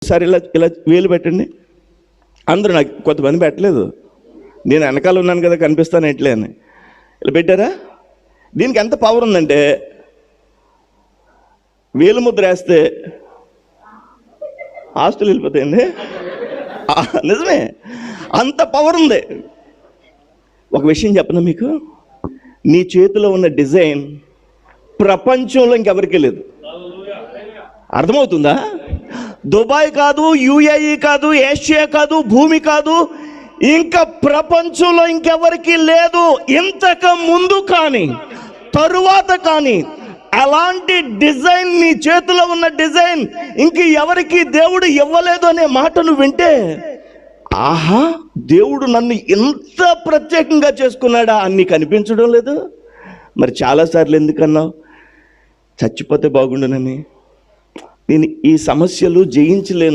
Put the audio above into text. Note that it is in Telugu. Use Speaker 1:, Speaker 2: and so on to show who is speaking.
Speaker 1: ఒకసారి ఇలా ఇలా వేలు పెట్టండి. అందరూ, నాకు కొంతమంది పెట్టలేదు, నేను వెనకాల ఉన్నాను కదా కనిపిస్తాను ఎట్లే అని. ఇలా పెట్టారా? దీనికి ఎంత పవర్ ఉందంటే వేలు ముద్ర వేస్తే ఆస్తులు వెళ్ళిపోతాయండి. నిజమే, అంత పవర్ ఉంది. ఒక విషయం చెప్పనా మీకు, నీ చేతిలో ఉన్న డిజైన్ ప్రపంచంలో ఇంకెవరికీ లేదు. అర్థమవుతుందా? దుబాయ్ కాదు, యుఏఈ కాదు, ఏషియా కాదు, భూమి కాదు, ఇంకా ప్రపంచంలో ఇంకెవరికి లేదు. ఇంతకు ముందు కానీ తరువాత కానీ అలాంటి డిజైన్, నీ చేతిలో ఉన్న డిజైన్ ఇంక ఎవరికి దేవుడు ఇవ్వలేదు అనే మాటను వింటే, ఆహా, దేవుడు నన్ను ఎంత ప్రత్యేకంగా చేసుకున్నాడా అని నీకు అనిపించడం లేదు? మరి చాలాసార్లు ఎందుకన్నావు చచ్చిపోతే బాగుండునని? నేను ఈ సమస్యలు జయించలేను.